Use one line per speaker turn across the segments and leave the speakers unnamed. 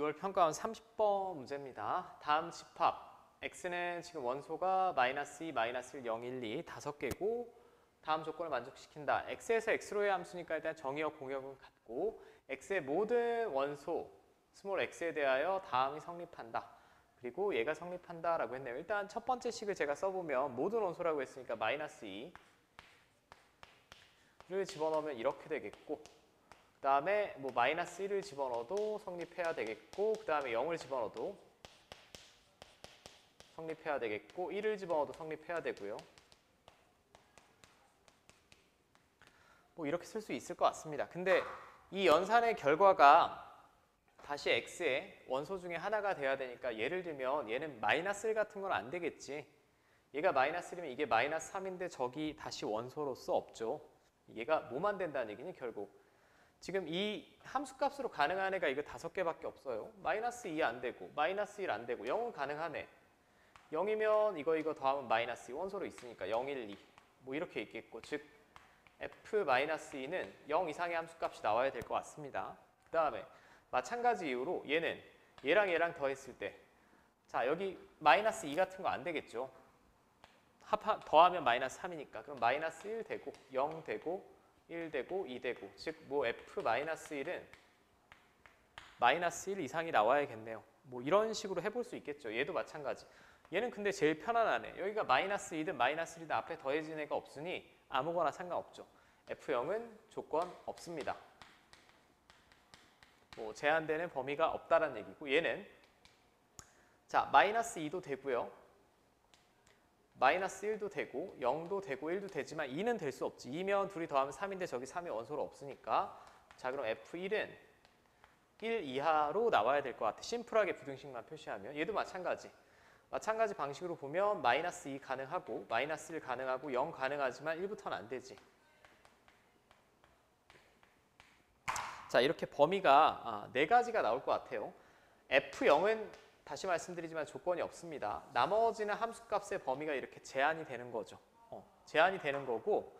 6월 평가원 30번 문제입니다. 다음 집합 x는 지금 원소가 마이너스 2, 마이너스 1, 0, 1, 2 5개고 다음 조건을 만족시킨다. x에서 x로의 함수니까 일단 정의역 공역은 같고 x의 모든 원소 스몰 x에 대하여 다음이 성립한다. 그리고 얘가 성립한다 라고 했네요. 일단 첫 번째 식을 제가 써보면 모든 원소라고 했으니까 마이너스 2를 집어넣으면 이렇게 되겠고 그 다음에 뭐 마이너스 1을 집어넣어도 성립해야 되겠고 그 다음에 0을 집어넣어도 성립해야 되겠고 1을 집어넣어도 성립해야 되고요. 뭐 이렇게 쓸 수 있을 것 같습니다. 근데 이 연산의 결과가 다시 x의 원소 중에 하나가 돼야 되니까 예를 들면 얘는 마이너스 1 같은 건 안 되겠지. 얘가 마이너스 1이면 이게 마이너스 3인데 저기 다시 원소로서 없죠. 얘가 뭐만 된다는 얘기니 결국. 지금 이 함수값으로 가능한 애가 이거 5개밖에 없어요. 마이너스 2 안 되고 마이너스 1 안 되고 0은 가능하네. 0이면 이거 더하면 마이너스 2 원소로 있으니까 0, 1, 2 뭐 이렇게 있겠고 즉 f-2는 0 이상의 함수값이 나와야 될 것 같습니다. 그 다음에 마찬가지 이유로 얘는 얘랑 더했을 때 자 여기 마이너스 2 같은 거 안 되겠죠. 더하면 마이너스 3이니까 그럼 마이너스 1 되고 0 되고 1 되고 2 되고 즉 뭐 f-1은 마이너스 1 이상이 나와야겠네요. 뭐 이런 식으로 해볼 수 있겠죠. 얘도 마찬가지. 얘는 근데 제일 편안하네. 여기가 마이너스 2든 마이너스 1이든 앞에 더해진 애가 없으니 아무거나 상관없죠. f0은 조건 없습니다. 뭐 제한되는 범위가 없다라는 얘기고 얘는 자 마이너스 2도 되고요. 마이너스 1도 되고 0도 되고 1도 되지만 2는 될 수 없지. 2면 둘이 더하면 3인데 저기 3이 원소로 없으니까 자 그럼 f1은 1 이하로 나와야 될 것 같아. 심플하게 부등식만 표시하면 얘도 마찬가지 방식으로 보면 마이너스 2 가능하고 마이너스 1 가능하고 0 가능하지만 1부터는 안 되지. 자 이렇게 범위가 4가지가 나올 것 같아요. f0은 다시 말씀드리지만 조건이 없습니다. 나머지는 함수값의 범위가 이렇게 제한이 되는 거죠. 제한이 되는 거고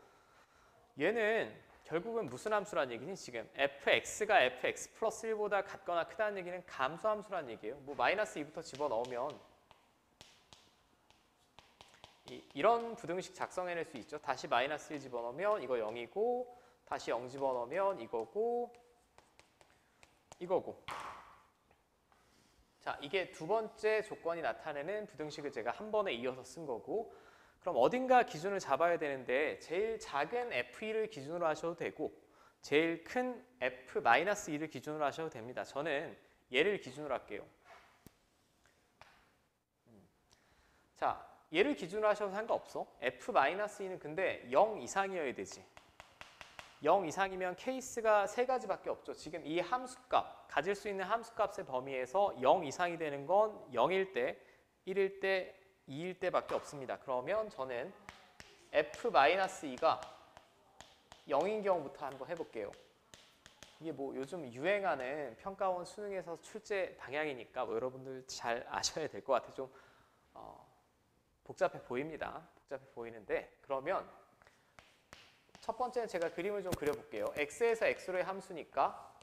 얘는 결국은 무슨 함수란 얘기니? 지금 fx가 fx 플러스 1보다 같거나 크다는 얘기는 감소함수란 얘기예요. 뭐 마이너스 2부터 집어넣으면 이런 부등식 작성해낼 수 있죠. 다시 마이너스 1 집어넣으면 이거 0이고 다시 0 집어넣으면 이거고 자 이게 두 번째 조건이 나타내는 부등식을 제가 한 번에 이어서 쓴 거고 그럼 어딘가 기준을 잡아야 되는데 제일 작은 f1을 기준으로 하셔도 되고 제일 큰 f-2를 기준으로 하셔도 됩니다. 저는 얘를 기준으로 할게요. 자 얘를 기준으로 하셔도 상관없어. f-2는 근데 0 이상이어야 되지. 0 이상이면 케이스가 3가지밖에 없죠. 지금 이 함수값, 가질 수 있는 함수값의 범위에서 0 이상이 되는 건 0일 때, 1일 때, 2일 때밖에 없습니다. 그러면 저는 f-2가 0인 경우부터 한번 해볼게요. 이게 뭐 요즘 유행하는 평가원 수능에서 출제 방향이니까 뭐 여러분들 잘 아셔야 될 것 같아요. 좀 복잡해 보입니다. 복잡해 보이는데 그러면 첫 번째는 제가 그림을 좀 그려볼게요. x에서 x로의 함수니까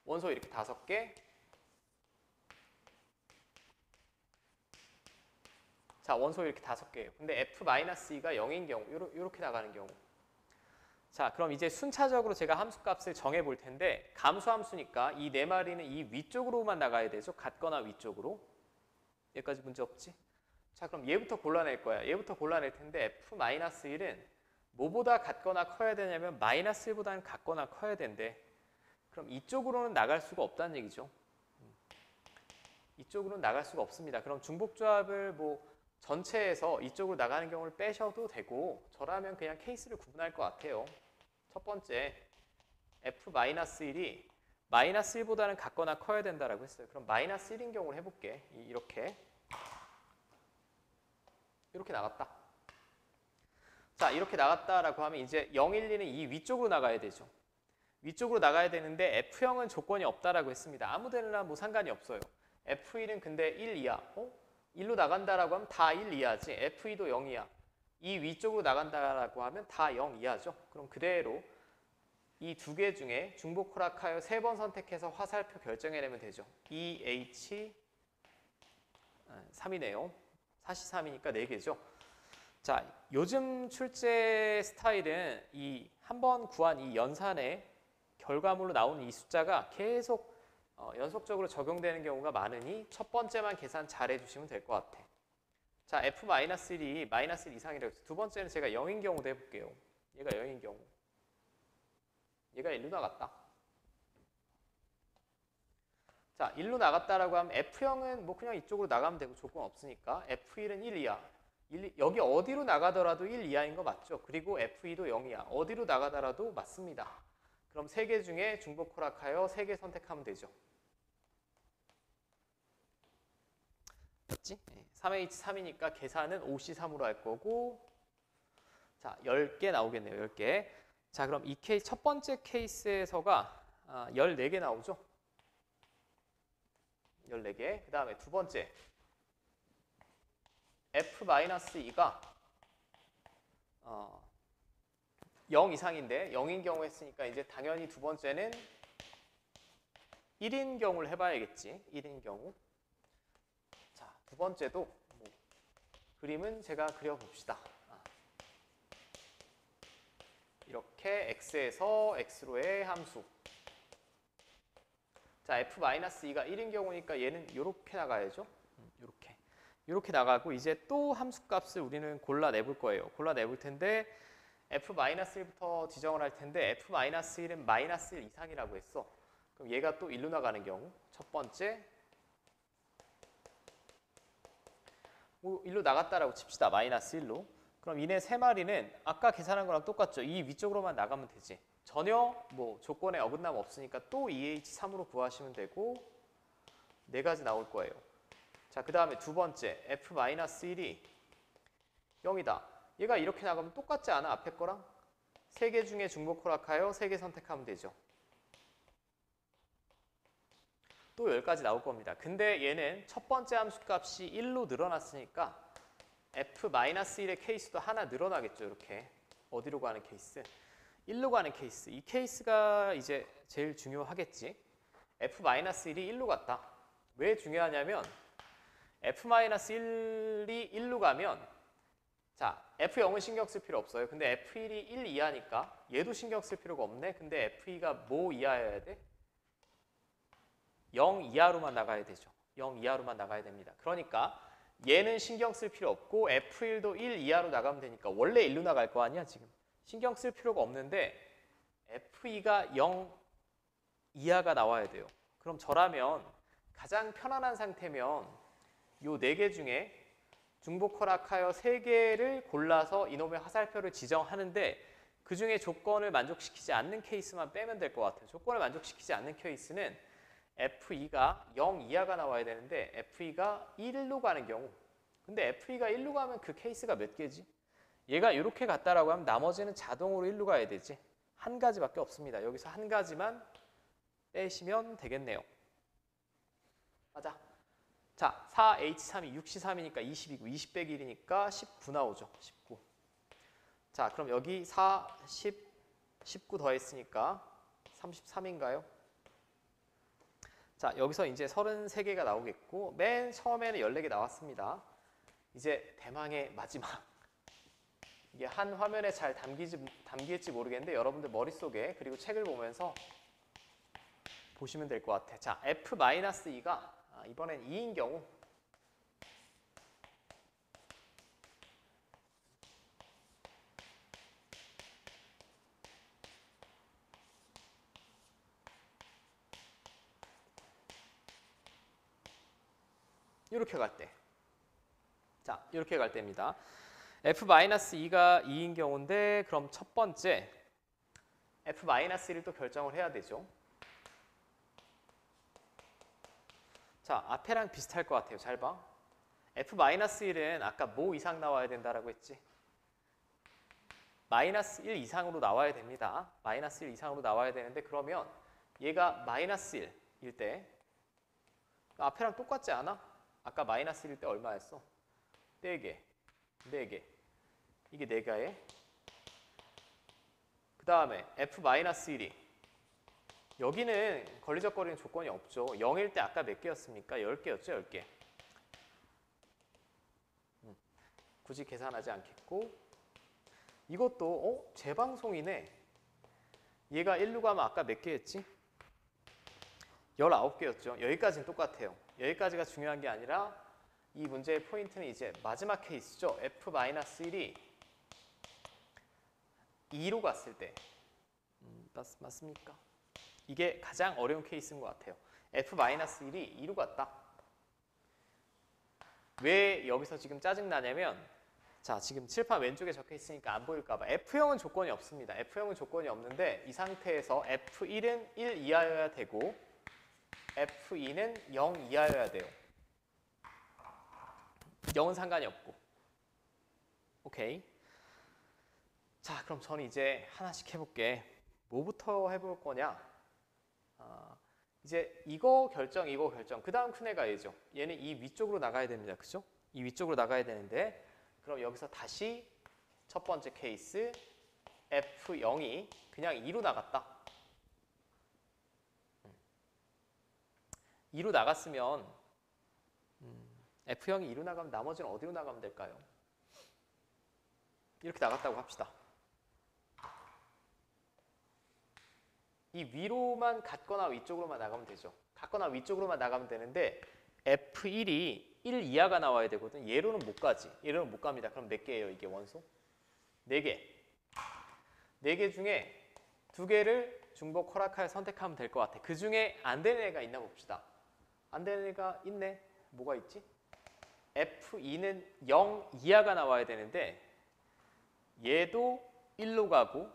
원소 이렇게 5개. 자 원소 이렇게 5개예요. 근데 f-2가 0인 경우 이렇게 나가는 경우 자 그럼 이제 순차적으로 제가 함수값을 정해 볼 텐데 감수함수니까 이 4마리는 이 위쪽으로만 나가야 되죠. 같거나 위쪽으로. 여기까지 문제 없지? 자 그럼 얘부터 골라낼 거야. 얘부터 골라낼 텐데 f-1은 뭐보다 같거나 커야 되냐면 마이너스 1보다는 같거나 커야 된대. 그럼 이쪽으로는 나갈 수가 없다는 얘기죠. 이쪽으로는 나갈 수가 없습니다. 그럼 중복조합을 뭐 전체에서 이쪽으로 나가는 경우를 빼셔도 되고 저라면 그냥 케이스를 구분할 것 같아요. 첫 번째 f-1이 마이너스 1보다는 같거나 커야 된다라고 했어요. 그럼 마이너스 1인 경우를 해볼게. 이렇게 나갔다. 자 이렇게 나갔다라고 하면 이제 0, 1, 2는 이 위쪽으로 나가야 되죠. 위쪽으로 나가야 되는데 f0은 조건이 없다라고 했습니다. 아무 데나 뭐 상관이 없어요. f1은 근데 1 이하. 1로 나간다라고 하면 다 1 이하지. f2도 0 이하. 이 위쪽으로 나간다라고 하면 다 0 이하죠. 그럼 그대로 이 두 개 중에 중복 허락하여 3번 선택해서 화살표 결정해내면 되죠. EH 3이네요. 4C3이니까 4개죠. 자, 요즘 출제 스타일은 이 한 번 구한 이 연산의 결과물로 나오는 이 숫자가 계속 연속적으로 적용되는 경우가 많으니 첫 번째만 계산 잘 해주시면 될 것 같아. 자, F-1이 -1 이상이라고 했어요. 두 번째는 제가 0인 경우도 해볼게요. 얘가 0인 경우. 얘가 1로 나갔다. 자, 1로 나갔다라고 하면 F0은 뭐 그냥 이쪽으로 나가면 되고 조건 없으니까 F1은 1 이하. 여기 어디로 나가더라도 1 이하인 거 맞죠? 그리고 F2도 0 이하. 어디로 나가더라도 맞습니다. 그럼 3개 중에 중복 허락하여 3개 선택하면 되죠. 맞지? 3H3이니까 계산은 5C3으로 할 거고, 자, 10개 나오겠네요. 10개. 자, 그럼 이 케이스, 첫 번째 케이스에서가 14개 나오죠? 14개. 그 다음에 두 번째. F-2가 0 이상인데 0인 경우 했으니까 이제 당연히 두 번째는 1인 경우를 해봐야겠지. 1인 경우. 자, 두 번째도 뭐 그림은 제가 그려봅시다. 이렇게 x에서 x로의 함수. 자, F-2가 1인 경우니까 얘는 이렇게 나가야죠. 이렇게 나가고 이제 또 함수값을 우리는 골라내볼 거예요. 골라내볼 텐데 F-1부터 지정을 할 텐데 F-1은 -1 이상이라고 했어. 그럼 얘가 또 1로 나가는 경우 첫 번째 뭐 1로 나갔다라고 칩시다. -1로. 그럼 이네 세 마리는 아까 계산한 거랑 똑같죠. 이 위쪽으로만 나가면 되지. 전혀 뭐 조건에 어긋남 없으니까 또 EH3으로 구하시면 되고 4가지 나올 거예요. 자, 그 다음에 두 번째 F-1이 0이다. 얘가 이렇게 나가면 똑같지 않아? 앞에 거랑? 3개 중에 중복 허락하여 3개 선택하면 되죠. 또 10가지 나올 겁니다. 근데 얘는 첫 번째 함수값이 1로 늘어났으니까 F-1의 케이스도 하나 늘어나겠죠. 이렇게. 어디로 가는 케이스? 1로 가는 케이스. 이 케이스가 이제 제일 중요하겠지. F-1이 1로 갔다. 왜 중요하냐면 F-1이 1로 가면 자, F0은 신경 쓸 필요 없어요. 근데 F1이 1 이하니까 얘도 신경 쓸 필요가 없네. 근데 F2가 뭐 이하여야 돼? 0 이하로만 나가야 되죠. 0 이하로만 나가야 됩니다. 그러니까 얘는 신경 쓸 필요 없고 F1도 1 이하로 나가면 되니까 원래 1로 나갈 거 아니야 지금. 신경 쓸 필요가 없는데 F2가 0 이하가 나와야 돼요. 그럼 저라면 가장 편안한 상태면 요 4개 중에 중복 허락하여 3개를 골라서 이놈의 화살표를 지정하는데 그 중에 조건을 만족시키지 않는 케이스만 빼면 될 것 같아요. 조건을 만족시키지 않는 케이스는 F2가 0 이하가 나와야 되는데 F2가 1로 가는 경우. 근데 F2가 1로 가면 그 케이스가 몇 개지? 얘가 이렇게 갔다라고 하면 나머지는 자동으로 1로 가야 되지. 한 가지밖에 없습니다. 여기서 한 가지만 빼시면 되겠네요. 맞아. 자, 4H3이 6C3이니까 20이고 20 빼기 1이니까 19 나오죠. 19. 자, 그럼 여기 4, 10, 19 더했으니까 33인가요? 자, 여기서 이제 33개가 나오겠고 맨 처음에는 14개 나왔습니다. 이제 대망의 마지막. 이게 한 화면에 잘 담길지 모르겠는데 여러분들 머릿속에 그리고 책을 보면서 보시면 될 것 같아. 자, F-2가 이번엔 2인 경우 이렇게 갈 때. 자, 이렇게 갈 때입니다. F-2가 2인 경우인데 그럼 첫 번째 F-1을 또 결정을 해야 되죠. 자, 앞에랑 비슷할 것 같아요. 잘 봐. F-1은 아까 뭐 이상 나와야 된다라고 했지? -1 이상으로 나와야 됩니다. -1 이상으로 나와야 되는데 그러면 얘가 -1일 때 앞에랑 똑같지 않아? 아까 -1일 때 얼마였어? 4개. 4개. 이게 4개에 그 다음에 F-1이 여기는 걸리적거리는 조건이 없죠. 0일 때 아까 몇 개였습니까? 10개였죠, 10개. 굳이 계산하지 않겠고 이것도 재방송이네. 얘가 1로 가면 아까 몇 개였지? 19개였죠. 여기까지는 똑같아요. 여기까지가 중요한 게 아니라 이 문제의 포인트는 이제 마지막 케이스죠. F-1이 2로 갔을 때 맞습니까? 이게 가장 어려운 케이스인 것 같아요. F-1이 2로 갔다. 왜 여기서 지금 짜증나냐면 자, 지금 칠판 왼쪽에 적혀 있으니까 안 보일까 봐. F형은 조건이 없습니다. F형은 조건이 없는데 이 상태에서 F1은 1 이하여야 되고 F2는 0 이하여야 돼요. 0은 상관이 없고. 오케이. 자, 그럼 저는 이제 하나씩 해볼게. 뭐부터 해볼 거냐? 이제 이거 결정, 이거 결정. 그 다음 큰 애가 얘죠. 얘는 이 위쪽으로 나가야 됩니다. 그죠? 이 위쪽으로 나가야 되는데 그럼 여기서 다시 첫 번째 케이스 F0이 그냥 2로 나갔다. 2로 나갔으면 F0이 2로 나가면 나머지는 어디로 나가면 될까요? 이렇게 나갔다고 합시다. 이 위로만 갔거나 위쪽으로만 나가면 되죠. 갔거나 위쪽으로만 나가면 되는데 F1이 1 이하가 나와야 되거든. 얘로는 못 가지. 얘로는 못 갑니다. 그럼 몇 개예요? 이게 원소? 4개. 4개 중에 2개를 중복 허락하여 선택하면 될 것 같아. 그 중에 안 되는 애가 있나 봅시다. 안 되는 애가 있네. 뭐가 있지? F2는 0 이하가 나와야 되는데 얘도 1로 가고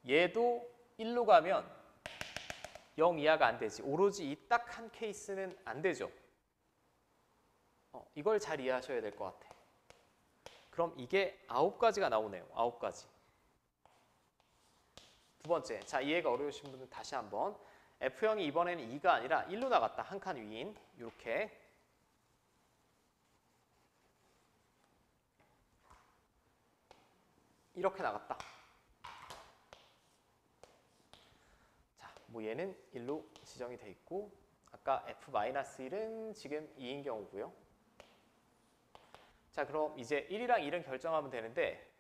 얘도 1로 가면 0 이하가 안 되지. 오로지 이 딱 한 케이스는 안 되죠. 이걸 잘 이해하셔야 될 것 같아. 그럼 이게 9가지가 나오네요. 9가지. 두 번째. 자, 이해가 어려우신 분은 다시 한번. F형이 이번에는 2가 아니라 1로 나갔다. 한 칸 위인. 이렇게. 이렇게 나갔다. 자, 뭐 얘는 1로 지정이 돼 있고 아까 F-1은 지금 2인 경우고요. 자, 그럼 이제 1이랑 1은 결정하면 되는데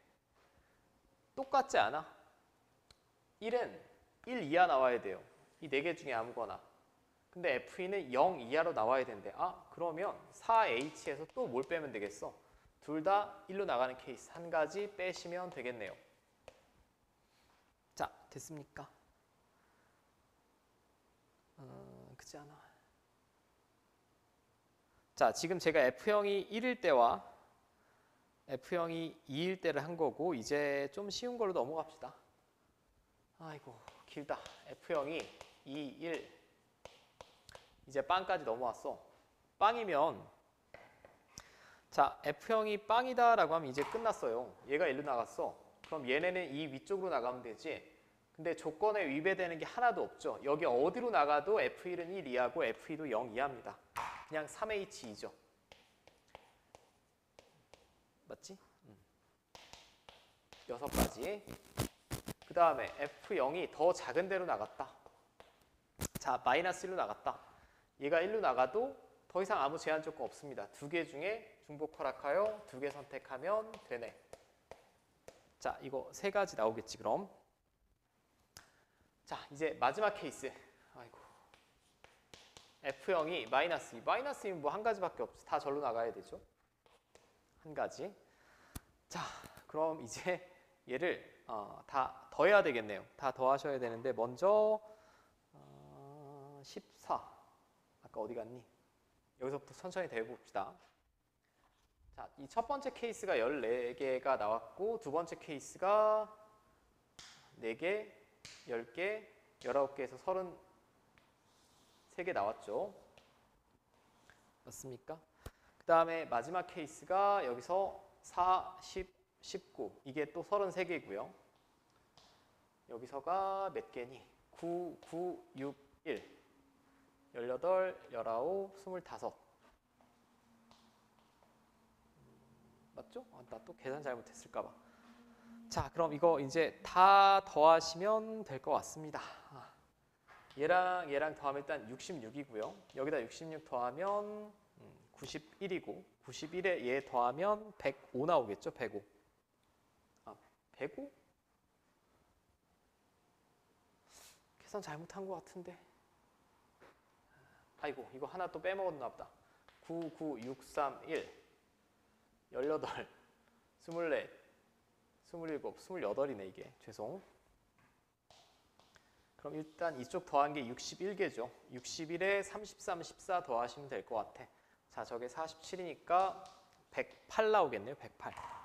똑같지 않아? 1은 1 이하 나와야 돼요. 이 4개 중에 아무거나. 근데 F2는 0 이하로 나와야 된대. 그러면 4H에서 또 뭘 빼면 되겠어? 둘 다 1로 나가는 케이스 한 가지 빼시면 되겠네요. 자, 됐습니까? 그렇지 않아. 자, 지금 제가 F형이 1일 때와 F형이 2일 때를 한 거고 이제 좀 쉬운 걸로 넘어갑시다. 아이고 길다. F형이 2, 1 이제 빵까지 넘어왔어. 빵이면 자 F형이 빵이다 라고 하면 이제 끝났어요. 얘가 1로 나갔어. 그럼 얘네는 이 위쪽으로 나가면 되지. 근데 조건에 위배되는 게 하나도 없죠. 여기 어디로 나가도 F1은 1 이하고 F2도 0 이하입니다. 그냥 3H2죠. 맞지? 6가지. 그 다음에 F0이 더 작은 데로 나갔다. 자, 마이너스 1로 나갔다. 얘가 1로 나가도 더 이상 아무 제한 조건 없습니다. 2개 중에 중복 허락하여 2개 선택하면 되네. 자, 이거 3가지 나오겠지 그럼. 자, 이제 마지막 케이스. 아이고. F형이 마이너스 2. 마이너스 2는 뭐 한 가지밖에 없어. 다 절로 나가야 되죠. 한 가지. 자, 그럼 이제 얘를 다 더해야 되겠네요. 다 더하셔야 되는데 먼저 14. 아까 어디 갔니? 여기서부터 천천히 더해봅시다. 자, 이 첫 번째 케이스가 14개가 나왔고 두 번째 케이스가 4개, 10개, 19개에서 33개 나왔죠. 맞습니까? 그 다음에 마지막 케이스가 여기서 4, 10, 19 이게 또 33개고요. 여기서가 몇 개니? 9, 9, 6, 1 18, 19, 25 맞죠? 나 또 계산 잘못했을까 봐. 자, 그럼 이거 이제 다 더하시면 될 것 같습니다. 얘랑 얘랑 더하면 일단 66이고요. 여기다 66 더하면 91이고 91에 얘 더하면 105 나오겠죠? 105. 105? 계산 잘못한 것 같은데. 아이고, 이거 하나 또 빼먹었나 보다. 9, 9, 6, 3, 1, 18, 24, 27, 28이네 이게. 죄송. 그럼 일단 이쪽 더한 게 61개죠. 61에 33, 14 더하시면 될 것 같아. 자, 저게 47이니까 108 나오겠네요. 108.